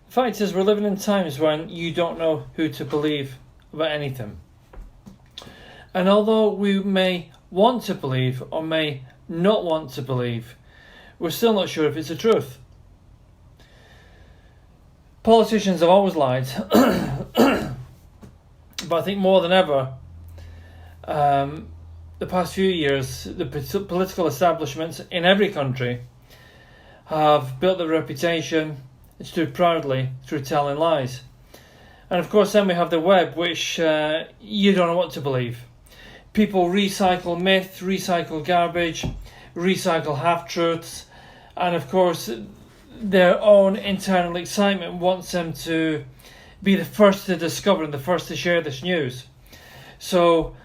The fact is, we're living in times when you don't know who to believe about anything. And although we may want to believe or may not want to believe, we're still not sure if it's the truth. Politicians have always lied, but I think more than ever, the past few years, the political establishments in every country have built their reputation and stood proudly through telling lies. And of course then we have the web, which you don't know what to believe. People recycle myth, recycle garbage, recycle half-truths, and of course their own internal excitement wants them to be the first to discover and the first to share this news. So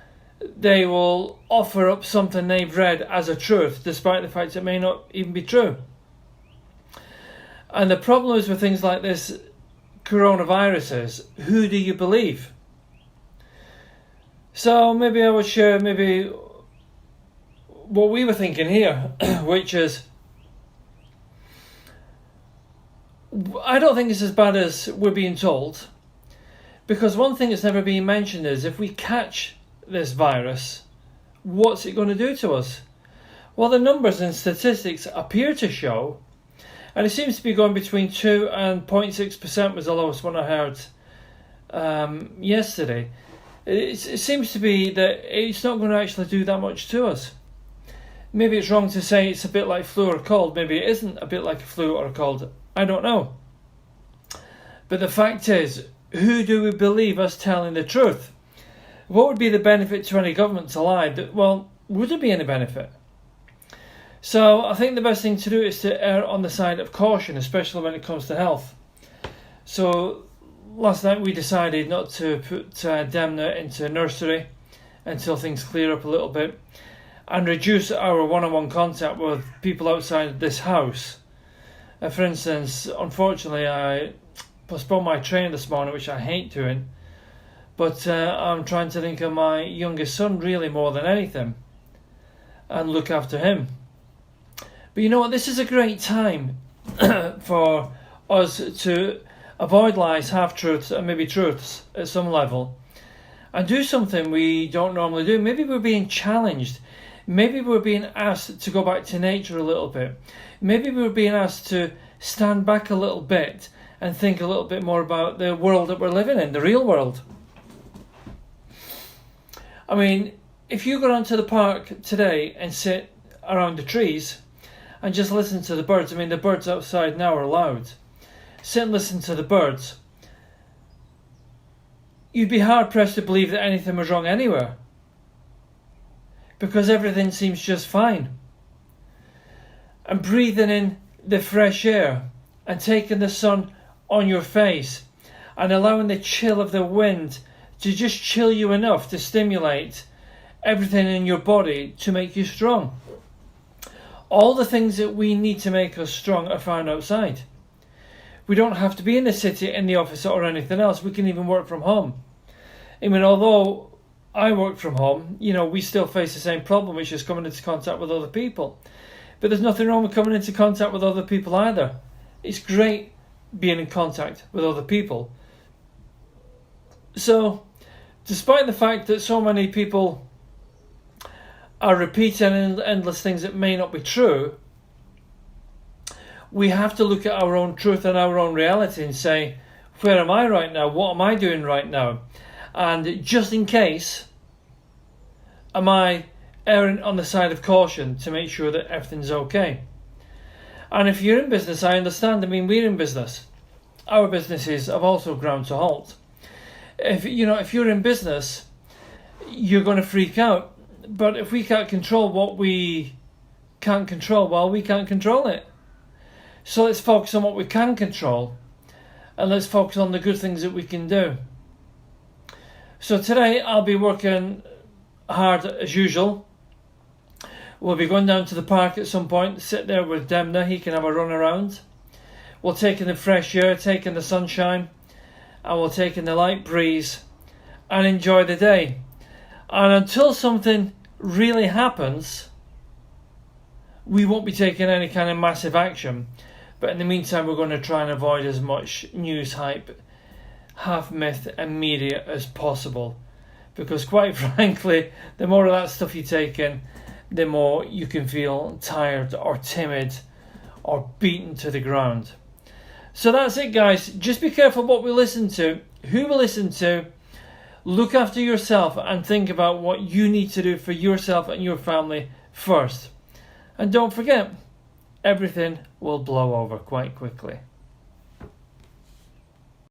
they will offer up something they've read as a truth, despite the fact it may not even be true. And the problem is with things like this coronavirus, who do you believe? So maybe I would share what we were thinking here, which is, I don't think it's as bad as we're being told, because one thing that's never been mentioned is, if we catch this virus, what's it going to do to us? Well, the numbers and statistics appear to show, and it seems to be going between 2 and 0.6% was the lowest one I heard yesterday. It seems to be that it's not going to actually do that much to us. Maybe it's wrong to say it's a bit like flu or a cold. Maybe it isn't a bit like a flu or a cold. I don't know. But the fact is, who do we believe us telling the truth? What would be the benefit to any government to lie? Well, would there be any benefit? So I think the best thing to do is to err on the side of caution, especially when it comes to health. So last night we decided not to put Demna into nursery until things clear up a little bit, and reduce our one-on-one contact with people outside this house. For instance, unfortunately, I postponed my train this morning, which I hate doing, but I'm trying to think of my youngest son really more than anything and look after him. But you know what, this is a great time for us to avoid lies, half-truths and maybe truths at some level, and do something we don't normally do. Maybe we're being challenged. Maybe we're being asked to go back to nature a little bit. Maybe we're being asked to stand back a little bit and think a little bit more about the world that we're living in, the real world. I mean, if you go down to the park today and sit around the trees and just listen to the birds, I mean, the birds outside now are loud. Sit and listen to the birds. You'd be hard-pressed to believe that anything was wrong anywhere, because everything seems just fine. And breathing in the fresh air and taking the sun on your face and allowing the chill of the wind to just chill you enough to stimulate everything in your body to make you strong. All the things that we need to make us strong are found outside. We don't have to be in the city, in the office or anything else. We can even work from home. I mean, although I work from home, you know, we still face the same problem, which is coming into contact with other people. But there's nothing wrong with coming into contact with other people either. It's great being in contact with other people. So, despite the fact that so many people are repeating endless things that may not be true, we have to look at our own truth and our own reality and say, where am I right now? What am I doing right now? And just in case, am I erring on the side of caution to make sure that everything's okay? And if you're in business, I understand. I mean, we're in business. Our businesses have also ground to halt. If you're in business, you're going to freak out. But if we can't control what we can't control, well, we can't control it. So let's focus on what we can control, and let's focus on the good things that we can do. So today I'll be working hard as usual. We'll be going down to the park at some point, sit there with Demna, he can have a run around. We'll take in the fresh air, take in the sunshine, and we'll take in the light breeze and enjoy the day. And until something really happens, we won't be taking any kind of massive action. But in the meantime, we're going to try and avoid as much news hype, half myth and media as possible. Because quite frankly, the more of that stuff you take in, the more you can feel tired or timid or beaten to the ground. So that's it, guys. Just be careful what we listen to, who we listen to. Look after yourself and think about what you need to do for yourself and your family first. And don't forget, everything will blow over quite quickly.